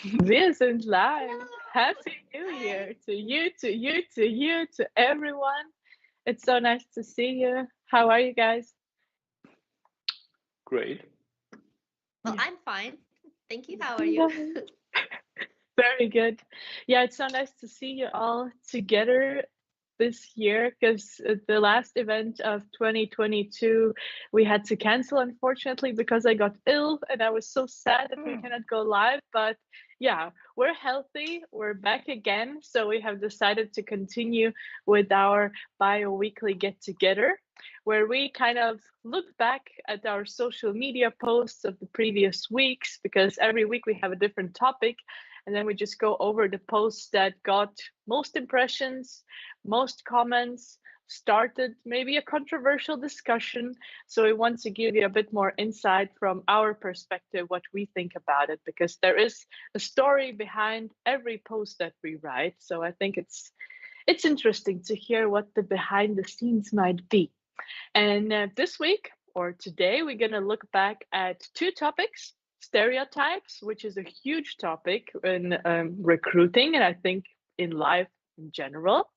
Wir sind live. Happy New Year to you, to you, to you, to everyone. It's so nice to see you. How are you guys? Great. Well, Yeah. I'm fine. Thank you. How are you? Very good. Yeah, it's so nice to see you all together this year because the last event of 2022 we had to cancel, unfortunately, because I got ill and I was so sad that we cannot go live. But yeah, we're healthy, we're back again. So we have decided to continue with our bi-weekly get together where we kind of look back at our social media posts of the previous weeks because every week we have a different topic, and then we just go over the posts that got most impressions, most comments, started maybe a controversial discussion. So we want to give you a bit more insight from our perspective, what we think about it, because there is a story behind every post that we write. So I think it's interesting to hear what the behind the scenes might be. And this week or today, we're going to look back at two topics: stereotypes, which is a huge topic in recruiting and I think in life in general.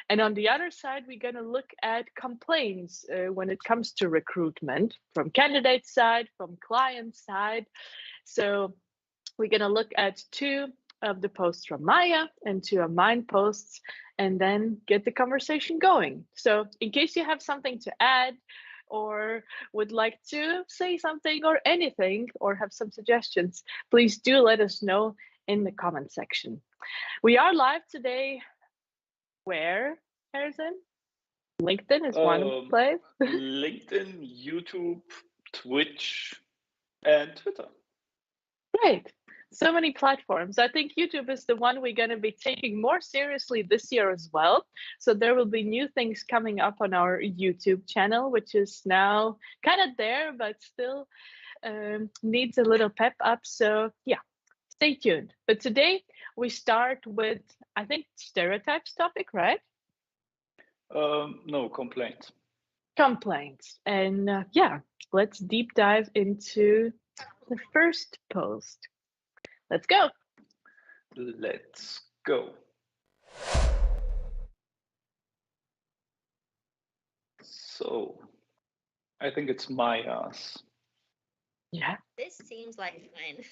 And on the other side, we're going to look at complaints when it comes to recruitment from candidate side, from client side. So we're going to look at two of the posts from Maya and two of mine posts, and then get the conversation going. So in case you have something to add or would like to say something or anything or have some suggestions, please do let us know in the comment section. We are live today. Where, Harrison? LinkedIn is one place. LinkedIn, YouTube, Twitch, and Twitter. Great. So many platforms. I think YouTube is the one we're going to be taking more seriously this year as well. So there will be new things coming up on our YouTube channel, which is now kind of there, but still needs a little pep up. So yeah, stay tuned. But today we start with, I think, stereotypes topic, right? No, complaints. Complaints. And yeah, let's deep dive into the first post. Let's go. Let's go. So, I think it's Maya's. Yeah. This seems like mine.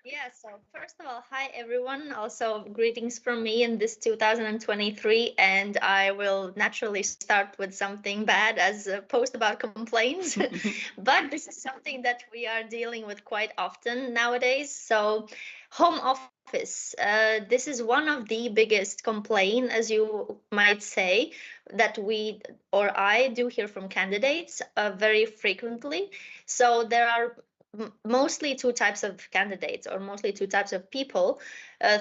Yeah, so first of all, hi everyone. Also, greetings from me in this 2023. And I will naturally start with something bad as a post about complaints. But this is something that we are dealing with quite often nowadays. So, home office. This is one of the biggest complaint, as you might say, that we or I do hear from candidates very frequently. So, there are mostly two types of candidates or mostly two types of people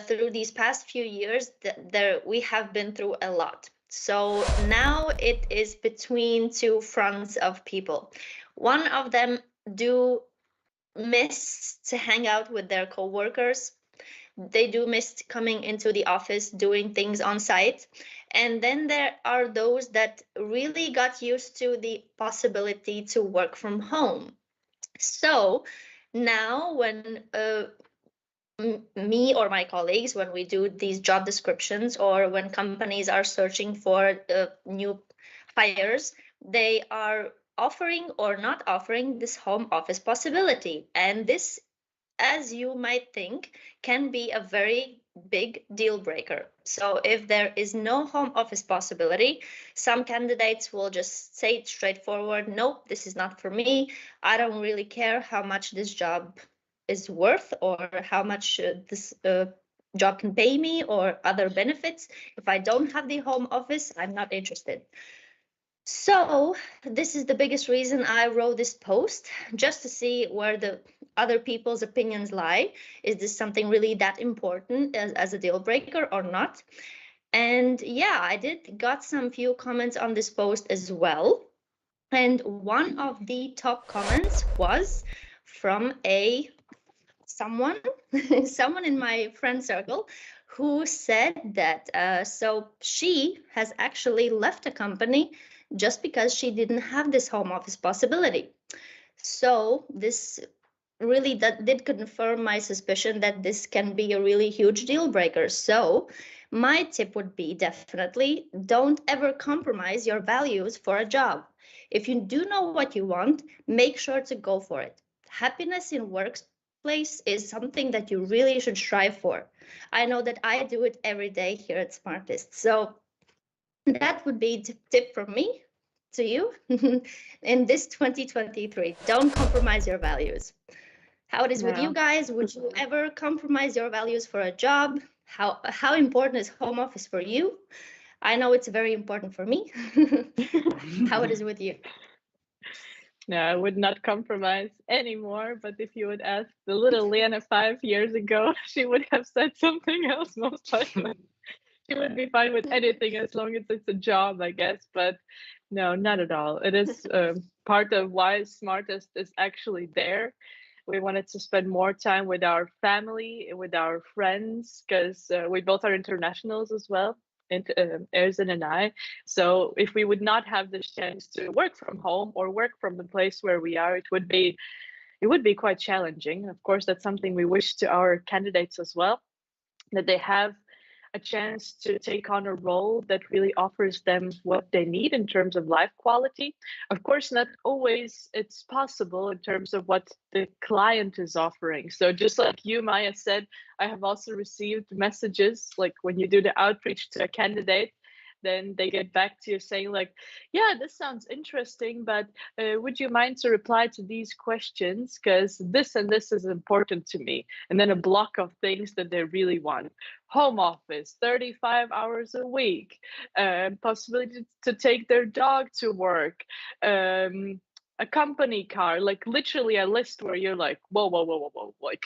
through these past few years. There we have been through a lot. So now it is between two fronts of people. One of them do miss to hang out with their coworkers. They do miss coming into the office, doing things on site. And then there are those that really got used to the possibility to work from home. So now, when me or my colleagues, when we do these job descriptions or when companies are searching for new hires, they are offering or not offering this home office possibility. And this, as you might think, can be a very big deal breaker. So if there is no home office possibility, some candidates will just say straightforward, nope, this is not for me. I don't really care how much this job is worth or how much this job can pay me or other benefits. If I don't have the home office, I'm not interested. So this is the biggest reason I wrote this post, just to see where the other people's opinions lie. Is this something really that important as a deal breaker or not? And yeah, I did got some few comments on this post as well. And one of the top comments was from someone someone in my friend circle who said that so she has actually left a company just because she didn't have this home office possibility. So this really that did confirm my suspicion that this can be a really huge deal breaker. So my tip would be definitely don't ever compromise your values for a job. If you do know what you want, make sure to go for it. Happiness in workplace is something that you really should strive for. I know that I do it every day here at Smartists. So that would be tip from me to you in this 2023. Don't compromise your values. How it is with you No. guys? Would you ever compromise your values for a job? How important is home office for you? I know it's very important for me. How it is with you? No, I would not compromise anymore. But if you would ask the little Lena 5 years ago, she would have said something else most likely. She would be fine with anything as long as it's a job, I guess. But no, not at all. It is part of why Smartest is actually there. We wanted to spend more time with our family, with our friends, because we both are internationals as well, Erzin and I. So if we would not have the chance to work from home or work from the place where we are, it would be quite challenging. Of course, that's something we wish to our candidates as well, that they have a chance to take on a role that really offers them what they need in terms of life quality. Of course, not always it's possible in terms of what the client is offering. So just like you, Maya, said, I have also received messages like when you do the outreach to a candidate, then they get back to you saying like, yeah, this sounds interesting, but would you mind to reply to these questions, because this and this is important to me, and then a block of things that they really want: home office, 35 hours a week, possibility to take their dog to work, a company car, like literally a list where you're like, whoa, whoa, whoa, whoa, whoa. Like,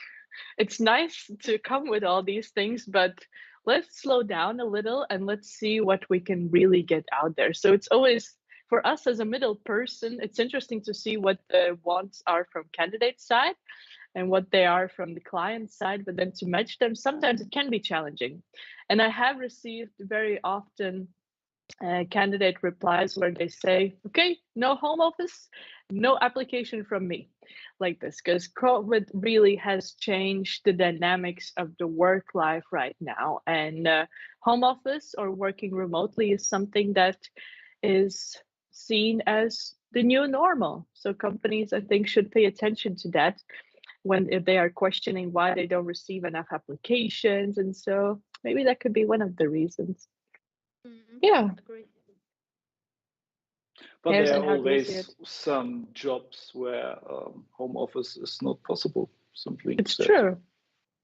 it's nice to come with all these things, but let's slow down a little and let's see what we can really get out there. So it's always, for us as a middle person, it's interesting to see what the wants are from candidate side and what they are from the client side, but then to match them, sometimes it can be challenging. And I have received very often candidate replies where they say, okay, no home office, no application from me, like this, because COVID really has changed the dynamics of the work life right now. And home office or working remotely is something that is seen as the new normal. So companies, I think, should pay attention to that when if they are questioning why they don't receive enough applications. And so maybe that could be one of the reasons. Yeah. Agree. But Yes, there are and how do you see always it? some jobs where home office is not possible. Simply It's said. true.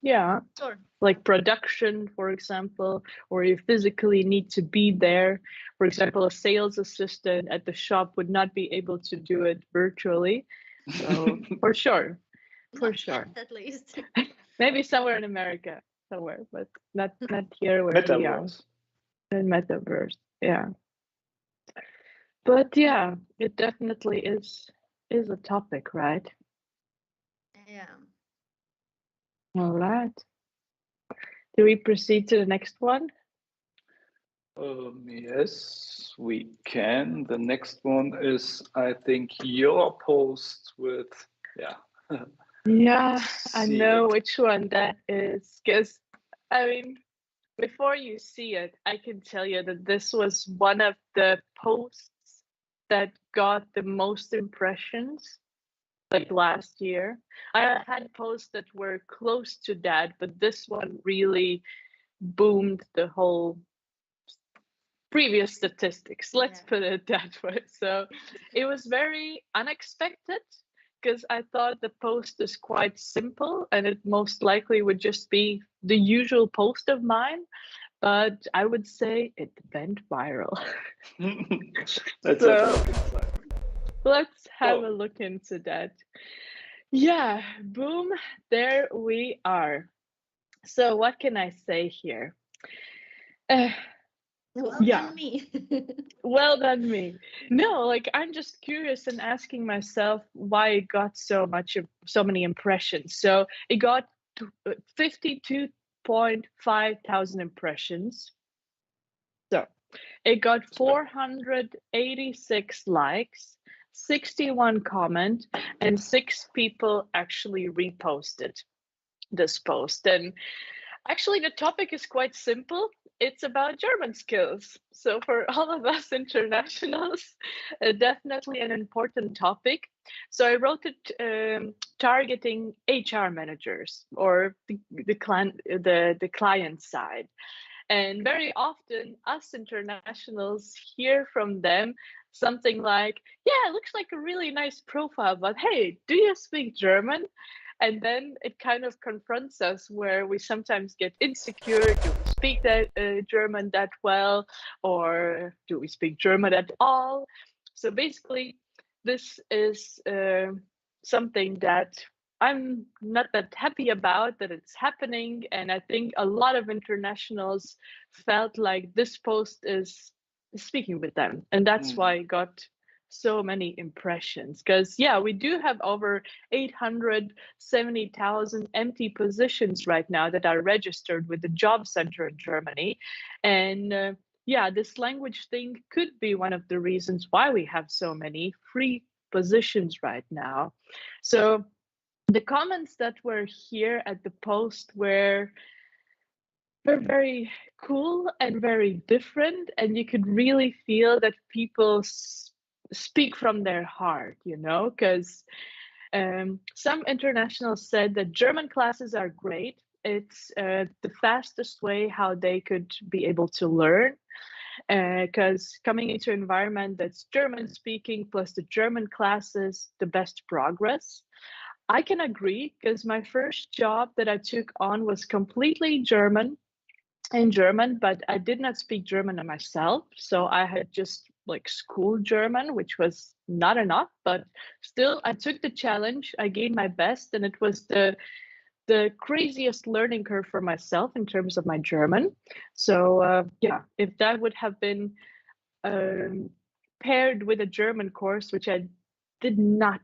Yeah. Sure. Like production, for example, or you physically need to be there. For example, a sales assistant at the shop would not be able to do it virtually. So for sure, for Not sure. yet, at least. Maybe somewhere in America, somewhere, but not here where we are Metaverse. in metaverse. Yeah. But yeah, it definitely is a topic, right? Yeah. All right. Do we proceed to the next one? Yes, we can. The next one is, I think, your post with, yeah. Yeah, I See know it. which one that is. Because, I mean, before you see it, I can tell you that this was one of the posts that got the most impressions, like last year. I had posts that were close to that, but this one really boomed the whole previous statistics. Let's Yeah. put it that way. So it was very unexpected because I thought the post is quite simple and it most likely would just be the usual post of mine, but I would say it went viral. Let's have a So look inside. let's have a Oh, look into that. Yeah, boom, there we are. So what can I say here? Uh, Well yeah, done, me. well done me. No, like I'm just curious and asking myself why it got so many impressions. So it got 52.5 thousand impressions. So it got 486 likes, 61 comment, and 6 people actually reposted this post. And actually, the topic is quite simple. It's about German skills. So for all of us internationals, definitely an important topic. So I wrote it targeting HR managers or the client side. And very often, us internationals hear from them something like, yeah, it looks like a really nice profile, but hey, do you speak German? And then it kind of confronts us where we sometimes get insecure. Do we speak that German that well? Or do we speak German at all? So basically, this is something that I'm not that happy about that it's happening. And I think a lot of internationals felt like this post is speaking with them. And that's why I got so many impressions. Because, yeah, we do have over 870,000 empty positions right now that are registered with the job center in Germany. And yeah, this language thing could be one of the reasons why we have so many free positions right now. So the comments that were here at the post were very cool and very different, and you could really feel that people speak from their heart, you know, because some internationals said that German classes are great. It's the fastest way how they could be able to learn, because coming into an environment that's German speaking plus the German classes, the best progress. I can agree, because my first job that I took on was completely German, but I did not speak German myself. So I had just like school German, which was not enough, but still I took the challenge. I gave my best, and it was the craziest learning curve for myself in terms of my German. So yeah, if that would have been paired with a German course, which I did not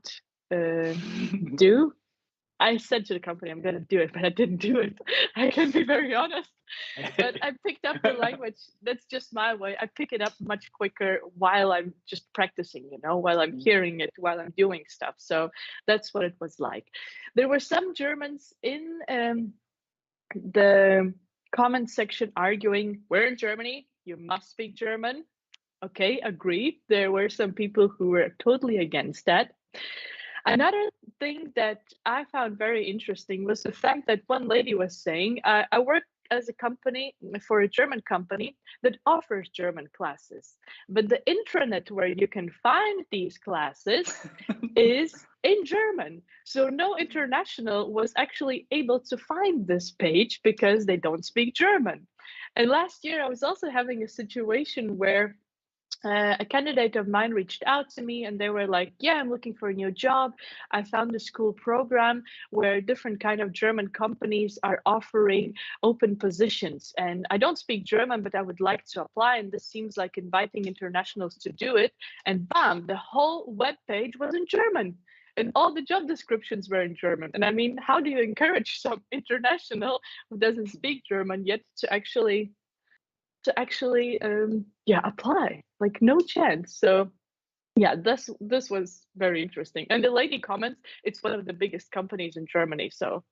do. I said to the company, I'm going to do it, but I didn't do it. I can be very honest. But I picked up the language. That's just my way. I pick it up much quicker while I'm just practicing, you know, while I'm hearing it, while I'm doing stuff. So that's what it was like. There were some Germans in the comment section arguing, we're in Germany, you must speak German. Okay, agreed. There were some people who were totally against that. Another thing that I found very interesting was the fact that one lady was saying, I work as a company for a German company that offers German classes, but the intranet where you can find these classes is in German. So no international was actually able to find this page because they don't speak German. And last year I was also having a situation where a candidate of mine reached out to me and they were like, yeah, I'm looking for a new job. I found a school program where different kind of German companies are offering open positions. And I don't speak German, but I would like to apply. And this seems like inviting internationals to do it. And bam, the whole web page was in German. And all the job descriptions were in German. And I mean, how do you encourage some international who doesn't speak German yet to actually apply? Like, no chance. So yeah, this was very interesting. And the lady comments, it's one of the biggest companies in Germany. So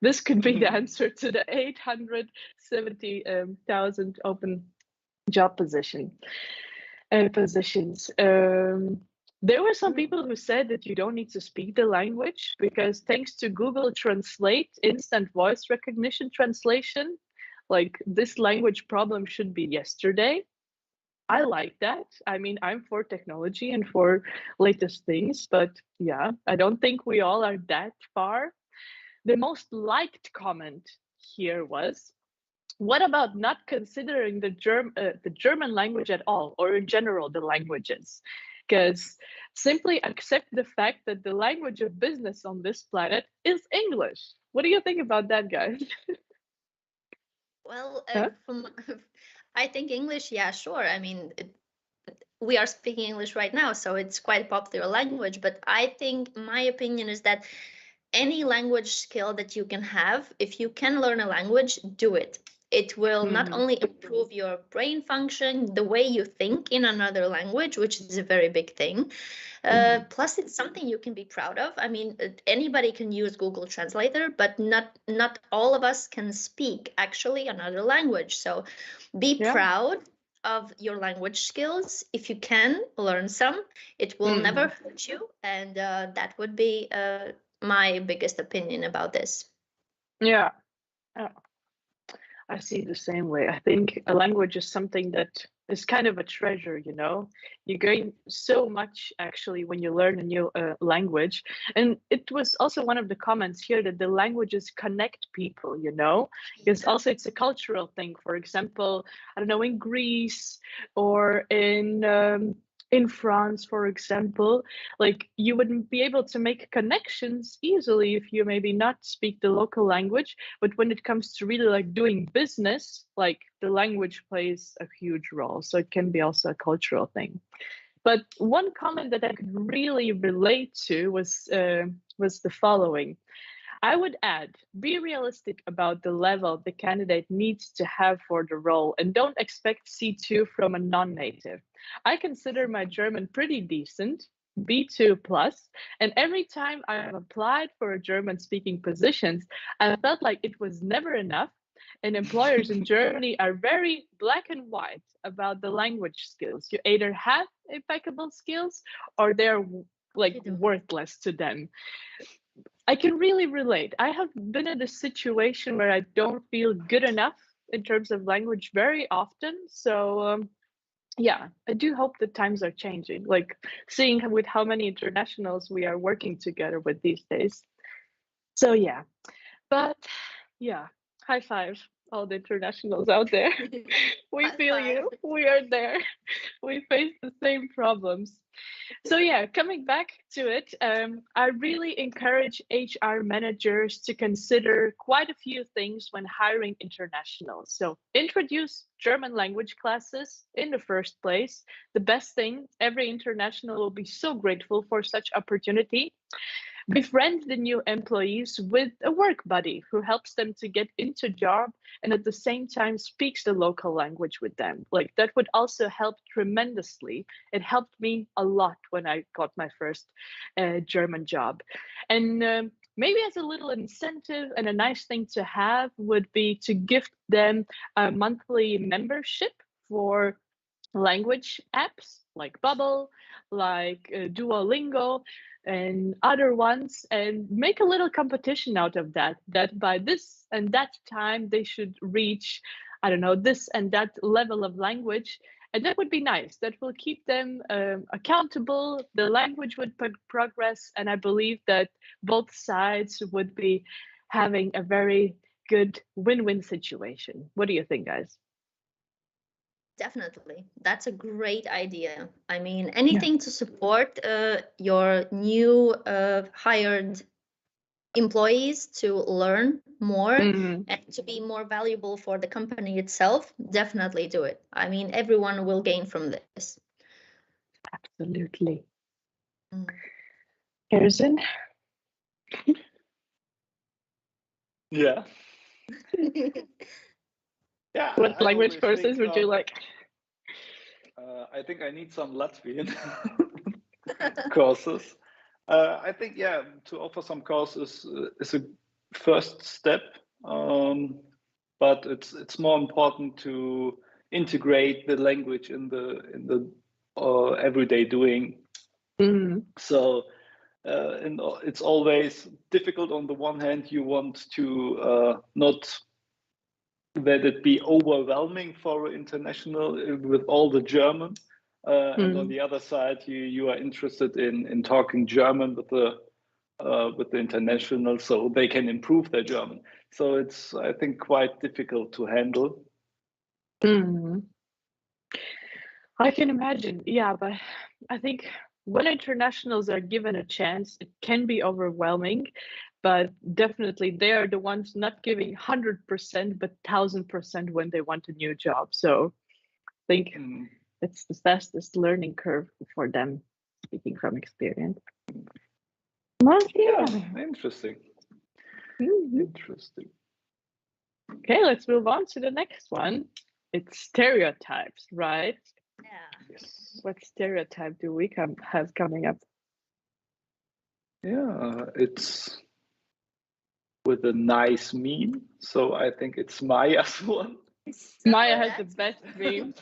this could be the answer to the 870,000 open job positions. There were some people who said that you don't need to speak the language because thanks to Google Translate, instant voice recognition translation, like this language problem should be yesterday. I like that. I mean, I'm for technology and for latest things, but yeah, I don't think we all are that far. The most liked comment here was, what about not considering the German language at all, or in general, the languages? Because simply accept the fact that the language of business on this planet is English. What do you think about that, guys? Well, Huh? I think English, yeah, sure. I mean, we are speaking English right now, so it's quite a popular language. But I think my opinion is that any language skill that you can have, if you can learn a language, do it. It will not only improve your brain function, the way you think in another language, which is a very big thing. Plus, it's something you can be proud of. I mean, anybody can use Google Translator, but not all of us can speak actually another language. So be proud of your language skills. If you can learn some, it will never hurt you. And that would be my biggest opinion about this. Yeah. I see the same way. I think a language is something that is kind of a treasure, you know. You gain so much actually when you learn a new language. And it was also one of the comments here that the languages connect people, you know, because also it's a cultural thing. For example, I don't know, in Greece or in France, for example, like you wouldn't be able to make connections easily if you maybe not speak the local language. But when it comes to really like doing business, like the language plays a huge role. So it can be also a cultural thing. But one comment that I could really relate to was the following. I would add, be realistic about the level the candidate needs to have for the role and don't expect C2 from a non-native. I consider my German pretty decent, B2 plus, and every time I've applied for German-speaking positions, I felt like it was never enough, and employers in Germany are very black and white about the language skills. You either have impeccable skills or they're like worthless to them. I can really relate. I have been in a situation where I don't feel good enough in terms of language very often. So yeah, I do hope the times are changing. Like seeing with how many internationals we are working together with these days. So yeah, but yeah, high five all the internationals out there. We feel you. We are there. We face the same problems. So yeah, coming back to it, I really encourage HR managers to consider quite a few things when hiring internationals. So introduce German language classes in the first place. The best thing, every international will be so grateful for such opportunity. Befriend the new employees with a work buddy who helps them to get into job and at the same time speaks the local language with them. Like that would also help tremendously. It helped me a lot when I got my first German job. And maybe as a little incentive and a nice thing to have would be to gift them a monthly membership for language apps like Bubble, like Duolingo, and other ones, and make a little competition out of that. That by this and that time they should reach, I don't know, this and that level of language. And that would be nice. That will keep them accountable. The language would progress. And I believe that both sides would be having a very good win-win situation. What do you think, guys? Definitely. That's a great idea. I mean, anything to support your new hired employees to learn more and to be more valuable for the company itself, definitely do it. I mean, everyone will gain from this. Absolutely. Harrison? Yeah. Yeah. What language courses would you like? I think I need some Latvian courses. I think, yeah, to offer some courses is a first step, but it's more important to integrate the language in the everyday doing. So it's always difficult. On the one hand, you want to not that it be overwhelming for international with all the German. And on the other side, you are interested in talking German with the international, so they can improve their German. So it's, I think, quite difficult to handle. I can imagine, yeah, but I think when internationals are given a chance, it can be overwhelming, but definitely they are the ones not giving 100%, but 1000% when they want a new job. So I think it's the fastest learning curve for them, speaking from experience. Yeah, interesting. Interesting. Okay, let's move on to the next one. It's stereotypes, right? Yeah. Yes. What stereotype do we have coming up? Yeah, it's with a nice meme. So I think it's Maya's one. So Maya has the that's best memes.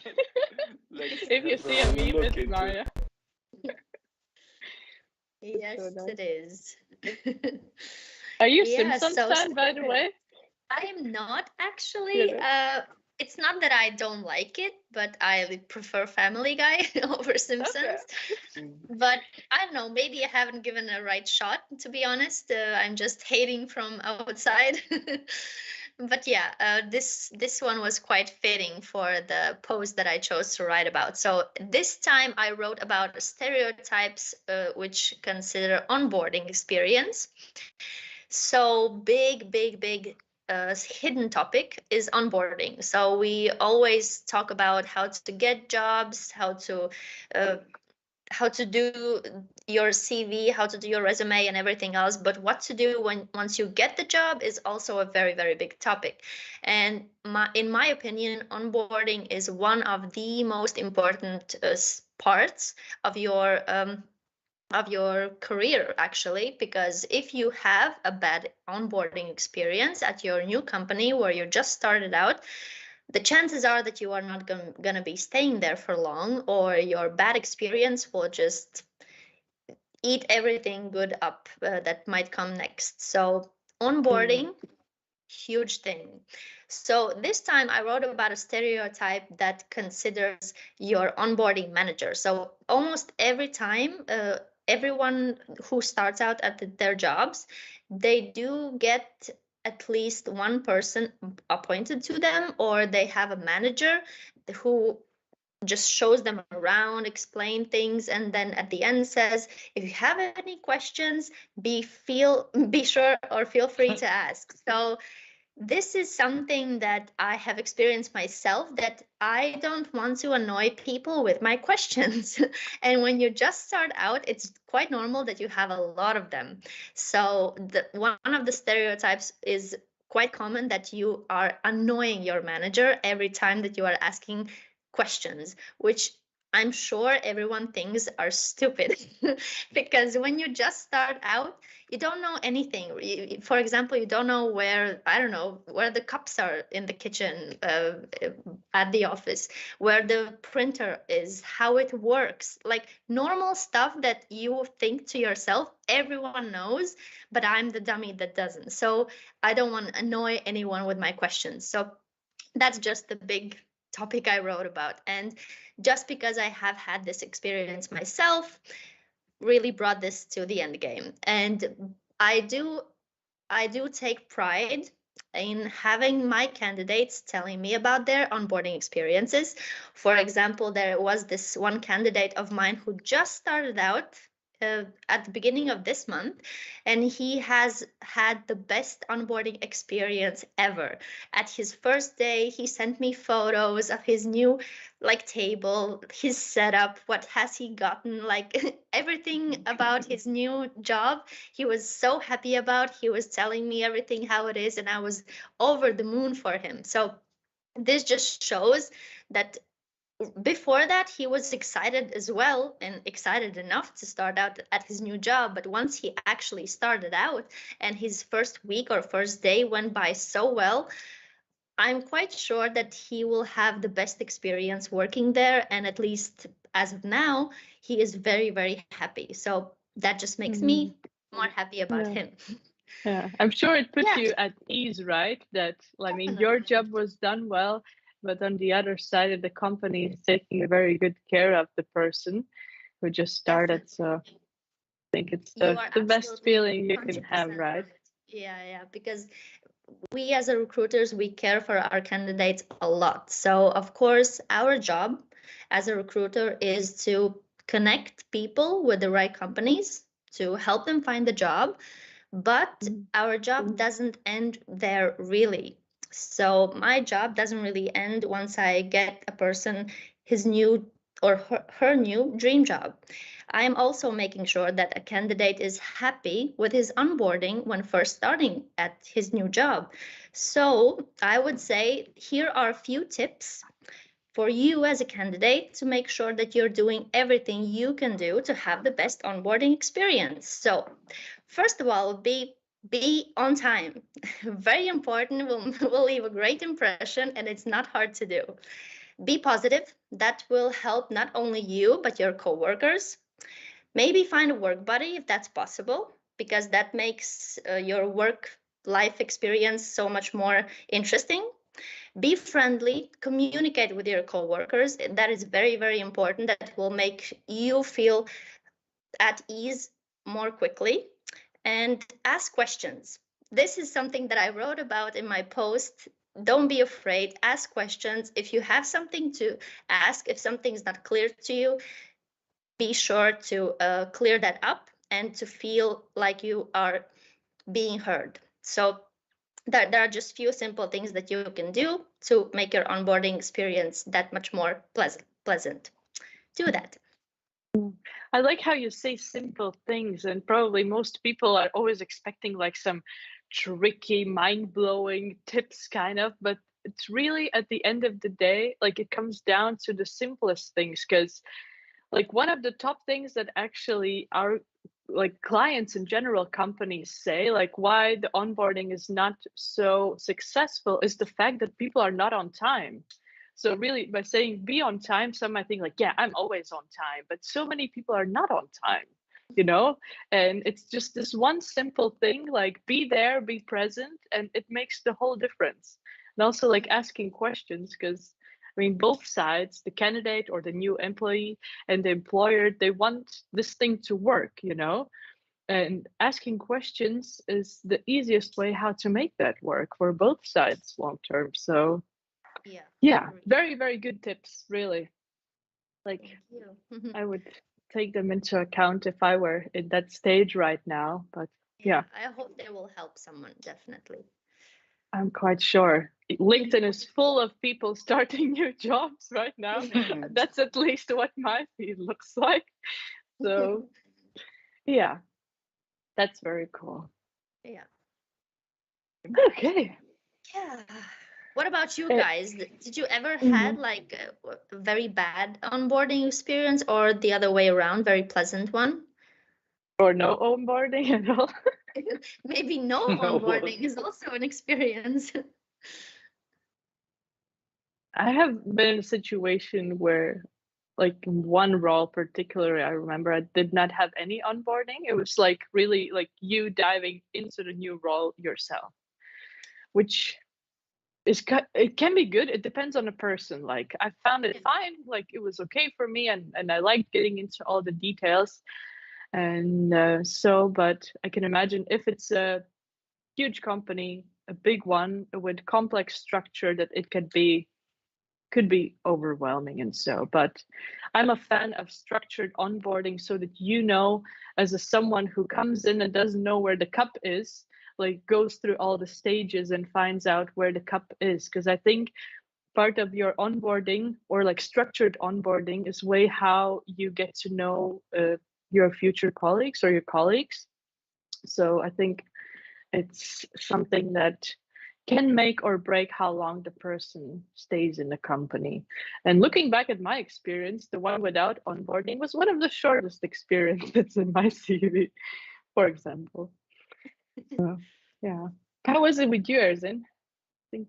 Let's If you have see a meme, look it's into Maya. yes, So nice. it is. Are you Yeah, Simpsons so fan, by the way? I'm not actually. Yeah. It's not that I don't like it, but I prefer Family Guy over Okay. Simpsons. Mm. But I don't know, maybe I haven't given a right shot, to be honest. I'm just hating from outside. But yeah, this one was quite fitting for the post that I chose to write about. So this time I wrote about stereotypes, which consider onboarding experience. So big hidden topic is onboarding. So we always talk about how to get jobs, uh, how to do your CV, how to do your resume and everything else. But what to do when once you get the job is also a very big topic. And in my opinion, onboarding is one of the most important parts of your career, actually, because if you have a bad onboarding experience at your new company where you just started out, the chances are that you are not going to be staying there for long, or your bad experience will just eat everything good up that might come next. So onboarding, huge thing. So this time I wrote about a stereotype that considers your onboarding manager. So almost every time, everyone who starts out at their jobs, they do get at least one person appointed to them, or they have a manager who just shows them around, explain things, and then at the end says, if you have any questions, be sure or feel free to ask. So this is something that I have experienced myself, that I don't want to annoy people with my questions. And when you just start out, it's quite normal that you have a lot of them. So one of the stereotypes is quite common, that you are annoying your manager every time that you are asking questions, which I'm sure everyone thinks are stupid. Because when you just start out, you don't know anything. For example, you don't know where, I don't know, where the cups are in the kitchen, at the office, where the printer is, how it works, like normal stuff that you think to yourself, everyone knows, but I'm the dummy that doesn't. So I don't want to annoy anyone with my questions. So that's just the big topic I wrote about. And just because I have had this experience myself, really brought this to the end game. And I do take pride in having my candidates telling me about their onboarding experiences. For example, there was this one candidate of mine who just started out at the beginning of this month, and he has had the best onboarding experience ever. At his first day, he sent me photos of his new table, his setup, what has he gotten, like everything about his new job he was so happy about. He was telling me everything how it is, and I was over the moon for him. So this just shows that before that he was excited as well, and excited enough to start out at his new job. But once he actually started out and his first week or first day went by so well, I'm quite sure that he will have the best experience working there. And at least as of now, he is very happy. So that just makes me more happy about Yeah. him. Yeah, I'm sure it put Yeah, you at ease, right? That, I mean, your definitely. job was done well, but on the other side of the company is taking very good care of the person who just started. So I Definitely. think it's You the, are the best absolutely feeling you can have, 100% right? right. Yeah, because we as a recruiters, we care for our candidates a lot. So of course, our job as a recruiter is to connect people with the right companies to help them find the job. But our job doesn't end there, really. So my job doesn't really end once I get a person his new or her new dream job. I am also making sure that a candidate is happy with his onboarding when first starting at his new job. So I would say here are a few tips for you as a candidate to make sure that you're doing everything you can do to have the best onboarding experience. So first of all, be on time. Very important, will leave a great impression, and it's not hard to do. Be positive. That will help not only you, but your coworkers. Maybe find a work buddy if that's possible, because that makes your work life experience so much more interesting. Be friendly, communicate with your coworkers. That is very, very important. That will make you feel at ease more quickly. And ask questions. This is something that I wrote about in my post. Don't be afraid, ask questions. If you have something to ask, if something's not clear to you, be sure to clear that up and to feel like you are being heard. So there are just few simple things that you can do to make your onboarding experience that much more pleasant. Do that. I like how you say simple things, and probably most people are always expecting like some tricky, mind-blowing tips kind of, but it's really at the end of the day, like it comes down to the simplest things, because like one of the top things that actually our like clients in general, companies say like why the onboarding is not so successful is the fact that people are not on time. So really by saying be on time, some might think like, yeah, I'm always on time, but so many people are not on time, you know. And it's just this one simple thing, like be there, be present, and it makes the whole difference. And also like asking questions, because I mean, both sides, the candidate or the new employee and the employer, they want this thing to work, you know? And asking questions is the easiest way how to make that work for both sides long term. So, yeah, very, very good tips, really. Like, I would take them into account if I were in that stage right now. But yeah. I hope they will help someone, definitely. I'm quite sure. LinkedIn is full of people starting new jobs right now. That's at least what my feed looks like. So, yeah, that's very cool. Yeah. Okay. Yeah. What about you guys? Did you ever had like a very bad onboarding experience, or the other way around, very pleasant one? Or no onboarding at all? Maybe no onboarding is also an experience. I have been in a situation where, like, one role particularly, I remember I did not have any onboarding. It was like really like you diving into the new role yourself, which is it can be good. It depends on the person. Like I found it fine, like it was okay for me, and I liked getting into all the details. And so, but I can imagine if it's a huge company, a big one with complex structure, that it could be overwhelming. And so, but I'm a fan of structured onboarding, so that you know, as someone who comes in and doesn't know where the cup is, like goes through all the stages and finds out where the cup is. Because I think part of your onboarding, or like structured onboarding, is way how you get to know your future colleagues or your colleagues. So I think it's something that can make or break how long the person stays in the company. And looking back at my experience, the one without onboarding was one of the shortest experiences in my CV, for example. So, yeah. How was it with yours? I think,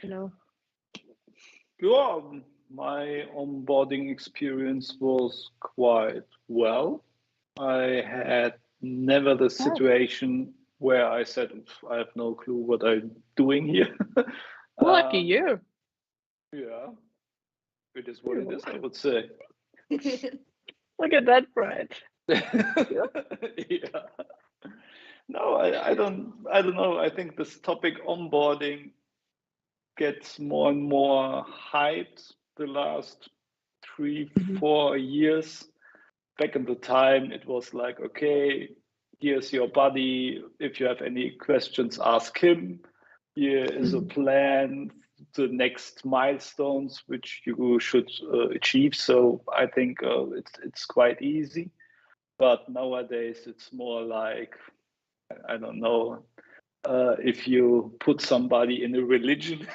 you know. Yeah, my onboarding experience was quite well. I had never the situation where I said, I have no clue what I'm doing here. Lucky you. Yeah, it is what it is, I would say. Look at that, Brad. Yeah. No, I don't know. I think this topic onboarding gets more and more hyped the last 3-4 years. Back in the time, it was like, okay, here's your buddy. If you have any questions, ask him. Here is a plan. the next milestones which you should achieve. So I think it's quite easy. But nowadays it's more like, I don't know, if you put somebody in a religion.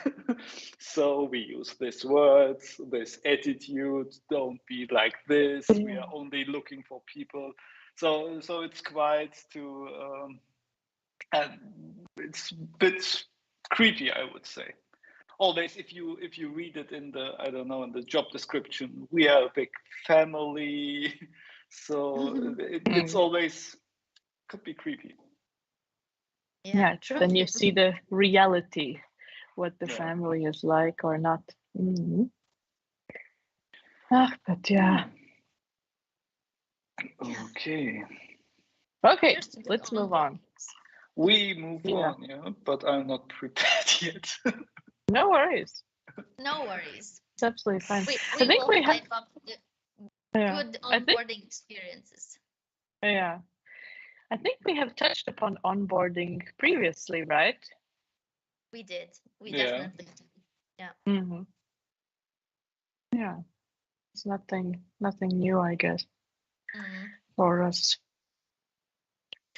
So we use these words, this attitude, don't be like this. We are only looking for people. So it's quite to, and it's a bit creepy, I would say. Always, if you read it in the, I don't know, in the job description, we are a big family. So it's always could be creepy. Yeah, then you see the reality, what the family is like or not. But yeah. Okay. Okay, let's move on. We move on, but I'm not prepared yet. No worries. No worries. It's absolutely fine. I think we have good onboarding experiences. Yeah. I think we have touched upon onboarding previously, right? We did. We definitely did. Yeah. Yeah. It's nothing new, I guess, for us.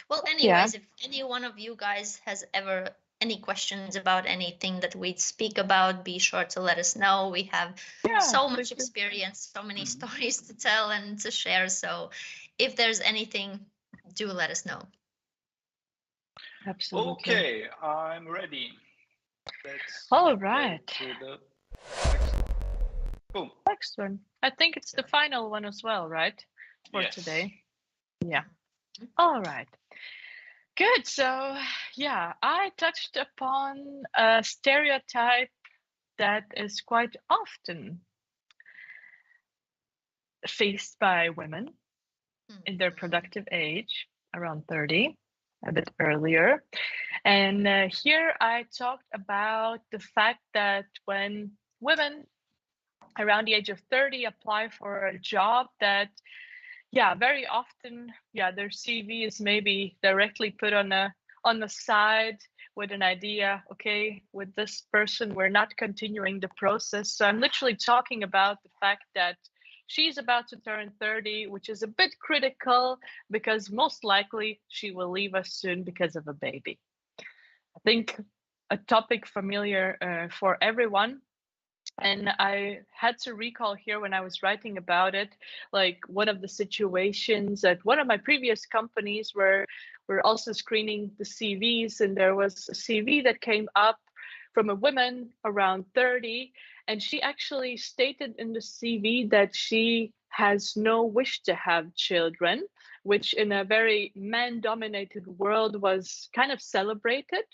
Well, anyways, if any one of you guys has ever any questions about anything that we speak about, be sure to let us know. We have so much experience, so many stories to tell and to share. So if there's anything, do let us know. Absolutely. Okay, I'm ready. All right. Boom. Next one. I think it's the final one as well, right? For today. Yeah. All right. Good. So, yeah, I touched upon a stereotype that is quite often faced by women in their productive age, around 30, a bit earlier. And here I talked about the fact that when women around the age of 30 apply for a job, that very often their CV is maybe directly put on the side with an idea, okay, with this person we're not continuing the process. So I'm literally talking about the fact that she's about to turn 30, which is a bit critical because most likely she will leave us soon because of a baby. I think a topic familiar for everyone. And I had to recall here when I was writing about it, like one of the situations at one of my previous companies where we're also screening the CVs, and there was a CV that came up from a woman around 30, and she actually stated in the CV that she has no wish to have children, which in a very man-dominated world was kind of celebrated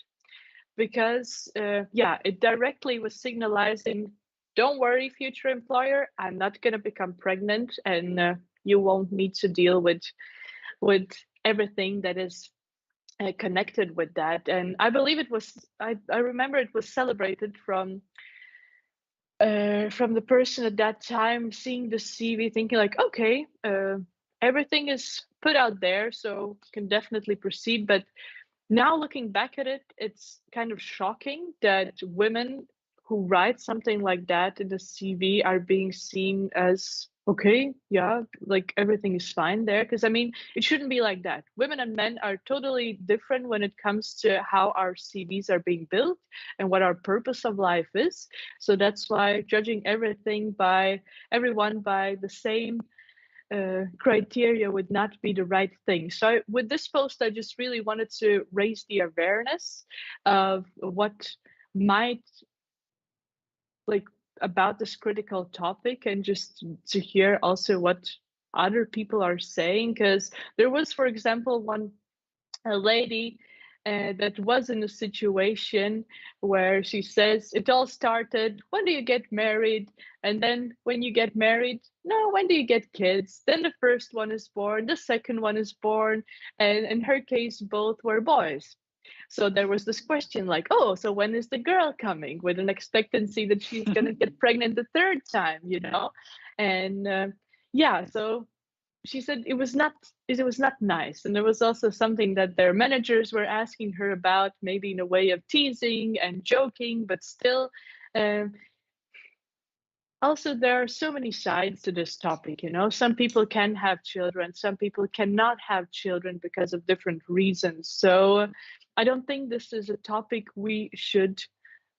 because, it directly was signalizing, don't worry, future employer, I'm not going to become pregnant, and you won't need to deal with everything that is connected with that. And I believe it was, I remember it was celebrated from the person at that time, seeing the CV, thinking like, okay, everything is put out there, so can definitely proceed. But now looking back at it, it's kind of shocking that women who write something like that in the CV are being seen as, okay, like everything is fine there. Because I mean, it shouldn't be like that. Women and men are totally different when it comes to how our CVs are being built and what our purpose of life is. So that's why judging everyone by the same criteria would not be the right thing. So with this post, I just really wanted to raise the awareness of what might, like, about this critical topic, and just to hear also what other people are saying. Because there was, for example, a lady that was in a situation where she says it all started, when do you get married? And then when you get married, no, when do you get kids? Then the first one is born, the second one is born, and in her case both were boys. So there was this question like, oh, so when is the girl coming, with an expectancy that she's going to get pregnant the third time, and so she said it was not nice. And there was also something that their managers were asking her about, maybe in a way of teasing and joking, but still Um, Also, there are so many sides to this topic, you know. Some people can have children, some people cannot have children because of different reasons. So I don't think this is a topic we should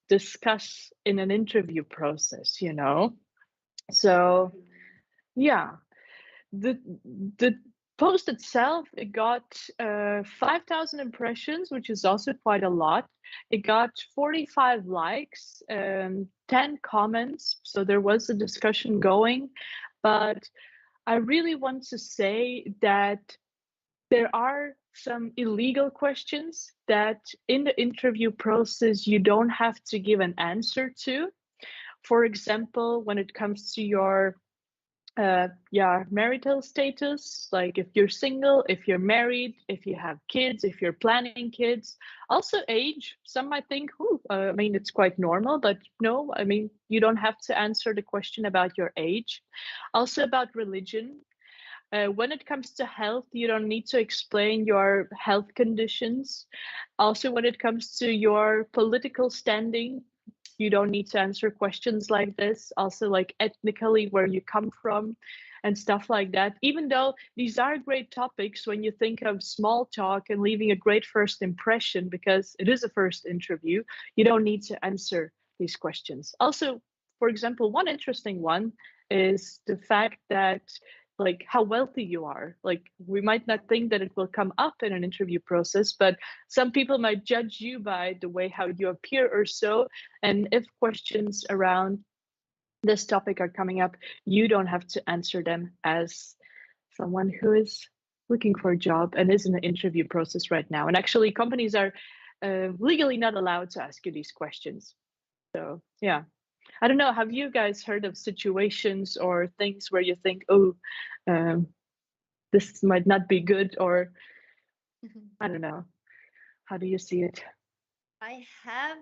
discuss in an interview process, you know. So yeah, the the post itself, it got 5,000 impressions, which is also quite a lot. It got 45 likes, 10 comments, so there was a discussion going. But I really want to say that there are some illegal questions that in the interview process you don't have to give an answer to. For example, when it comes to your marital status, like if you're single, if you're married, if you have kids, if you're planning kids. Also age, some might think, oh, I mean, it's quite normal, but no, I mean, you don't have to answer the question about your age. Also about religion. When it comes to health, you don't need to explain your health conditions. Also, when it comes to your political standing, you don't need to answer questions like this. Also, like ethnically, where you come from and stuff like that. Even though these are great topics when you think of small talk and leaving a great first impression, because it is a first interview, you don't need to answer these questions. Also, for example, one interesting one is the fact that like how wealthy you are. Like we might not think that it will come up in an interview process, but some people might judge you by the way how you appear or so. And if questions around this topic are coming up, you don't have to answer them as someone who is looking for a job and is in the interview process right now. And actually, companies are legally not allowed to ask you these questions. So yeah, I don't know. Have you guys heard of situations or things where you think, oh, um, this might not be good, or I don't know. How do you see it? I have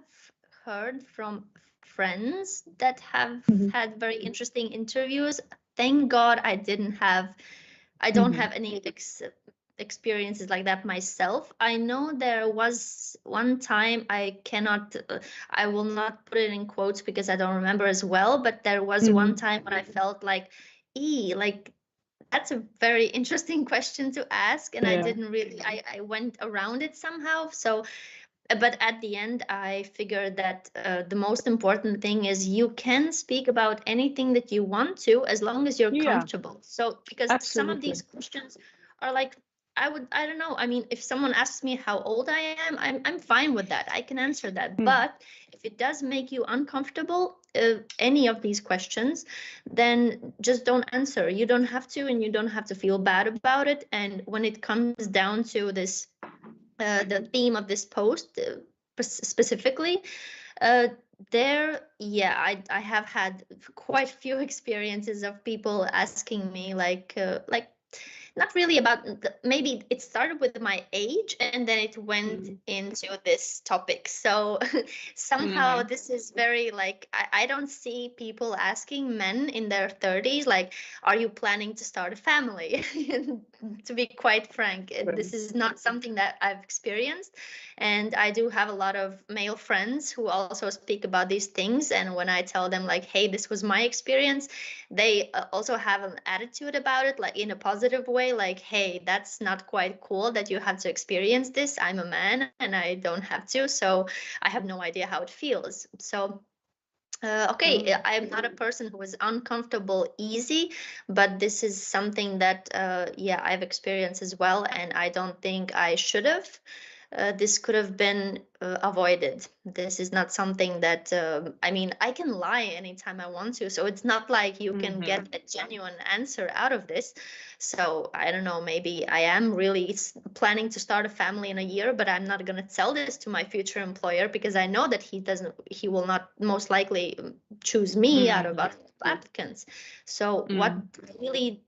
heard from friends that have Mhm. had very interesting interviews. Thank God I don't Mhm. have any experiences like that myself. I know there was one time, I will not put it in quotes because I don't remember as well, but there was one Mhm. time when I felt like, like that's a very interesting question to ask, and I Yeah. didn't really, I went around it somehow. So but at the end I figured that the most important thing is you can speak about anything that you want to as long as you're Yeah. comfortable. So because some of Absolutely. these questions are like, I don't know, I mean, if someone asks me how old I am, I'm fine with that, I can answer that. Mm. But if it does make you uncomfortable, any of these questions, then just don't answer. You don't have to, and you don't have to feel bad about it. And when it comes down to this, the theme of this post, specifically, uh, I have had quite few experiences of people asking me like not really about maybe it started with my age and then it went Mm. into this topic. So somehow Mhm. this is very like, I don't see people asking men in their 30s like, are you planning to start a family? To be quite frank, Right. this is not something that I've experienced. And I do have a lot of male friends who also speak about these things, and when I tell them like, hey, this was my experience, they also have an attitude about it, like in a positive way, like, hey, that's not quite cool that you have to experience this. I'm a man and I don't have to, so I have no idea how it feels. So okay, Oh. I'm not a person who is uncomfortable easy, but this is something that I've experienced as well, and I don't think I should have. This could have been avoided. This is not something that, I mean, I can lie anytime I want to, so it's not like you can Mhm. get a genuine answer out of this. So I don't know, maybe I am really planning to start a family in a year, but I'm not going to tell this to my future employer because I know that he will not most likely choose me out of Mm. other applicants. So what Mm. really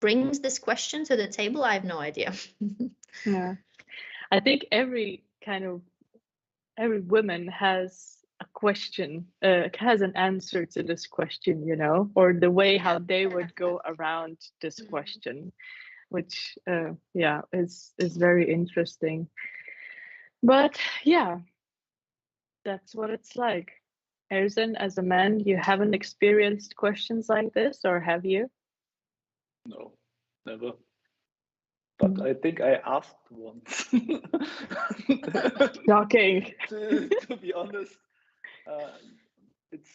brings this question to the table, I have no idea. Yeah. I think every woman has a question, has an answer to this question, you know, or the way Yeah. how they would go around this Mhm. question, which yeah, is very interesting. But yeah, that's what it's like. Erzen, as a man, you haven't experienced questions like this, or have you? No, never. But I think I asked once. Shocking. To be honest, it's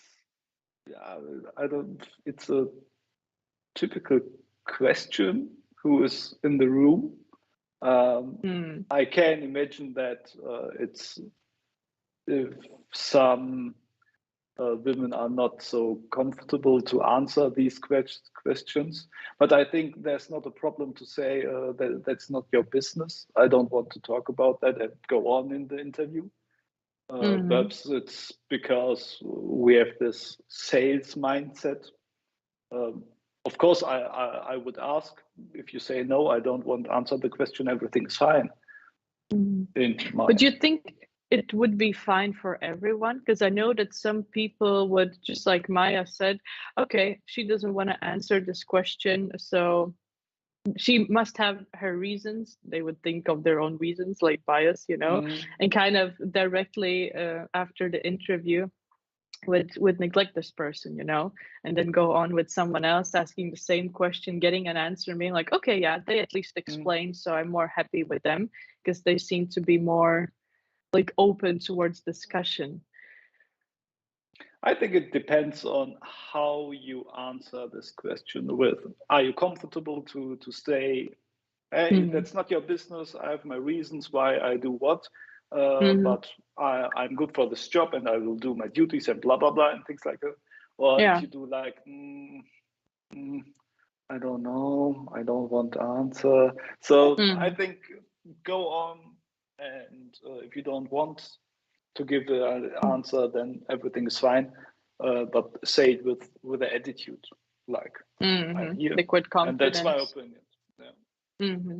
I don't. It's a typical question. Who is in the room? I can imagine that it's if some women are not so comfortable to answer these questions. But I think there's not a problem to say that that's not your business. I don't want to talk about that and go on in the interview. Perhaps it's because we have this sales mindset. Of course, I would ask if you say no, I don't want to answer the question, everything's fine. But do you think it would be fine for everyone? Because I know that some people would, just like Maya said, okay, she doesn't want to answer this question, so she must have her reasons. They would think of their own reasons, like bias, and kind of directly after the interview would neglect this person, and then go on with someone else asking the same question, getting an answer, and being like, okay, yeah, they at least explained, so I'm more happy with them because they seem to be more like open towards discussion. I think it depends on how you answer this question with, are you comfortable to say, hey, that's not your business, I have my reasons why I do what, but I'm good for this job and I will do my duties and blah, blah, blah, and things like that. Or if you do like, I don't know, I don't want to answer. So I think go on, and if you don't want to give the answer, then everything is fine. But say it with an attitude, like I'm here, liquid confidence. And that's my opinion. Yeah.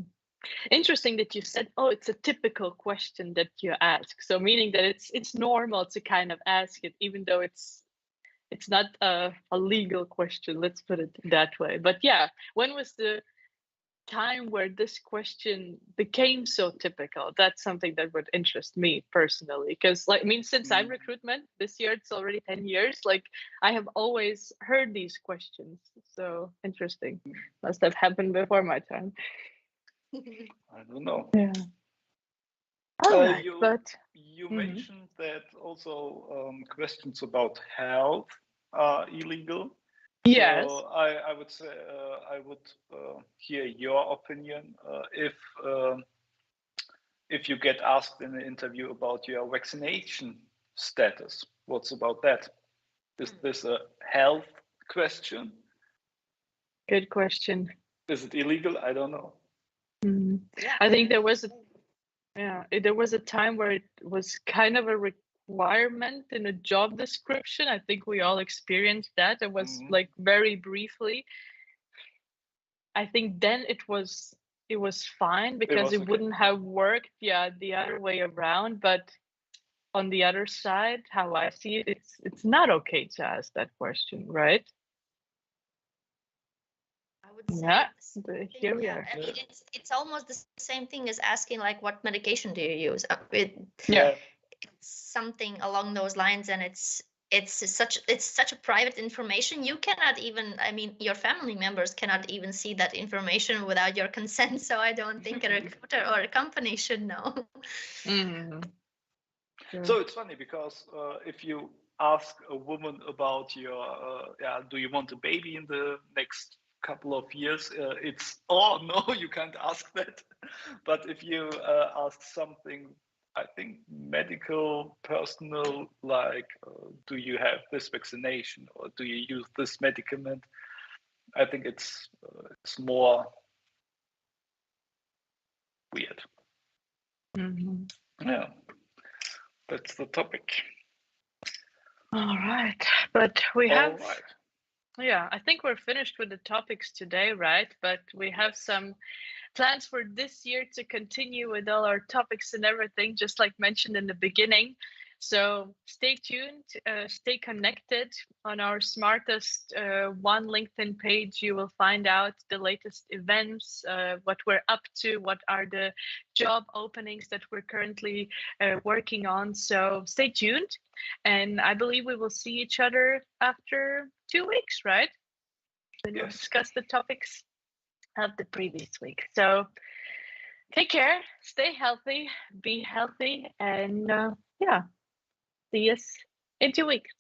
Interesting that you said, oh, it's a typical question that you ask. So meaning that it's normal to kind of ask it, even though it's not a legal question. Let's put it that way. But yeah, when was the time where this question became so typical? That's something that would interest me personally, because since I'm recruitment this year, it's already 10 years, like I have always heard these questions. So interesting. Must have happened before my time. I don't know. Yeah. You mentioned that also questions about health are illegal. Yes. So I would say I would hear your opinion if you get asked in an interview about your vaccination status. What's about that? Is this a health question? Good question. Is it illegal? I don't know. I think there was a time where it was kind of a requirement in a job description. I think we all experienced that. It was like very briefly. I think then it was fine because it wouldn't have worked the other way around. But on the other side, how I see it, it's not okay to ask that question, right? I would say here we are. I mean, it's almost the same thing as asking like, what medication do you use? It's something along those lines, and it's such a private information. You cannot even, I mean, your family members cannot even see that information without your consent. So I don't think a recruiter or a company should know. So it's funny because if you ask a woman about your, do you want a baby in the next couple of years, it's, oh no, you can't ask that. But if you ask something, I think medical, personal, like do you have this vaccination or do you use this medicament, I think it's more weird. Yeah, that's the topic. All right, but we have. Yeah, I think we're finished with the topics today, right? But we have some plans for this year to continue with all our topics and everything, just like mentioned in the beginning. So stay tuned, stay connected on our Smartest One LinkedIn page. You will find out the latest events, what we're up to, what are the job openings that we're currently working on. So stay tuned. And I believe we will see each other after 2 weeks, right? When we'll discuss the topics of the previous week. So take care, stay healthy, be healthy, and yeah. See us in 2 weeks.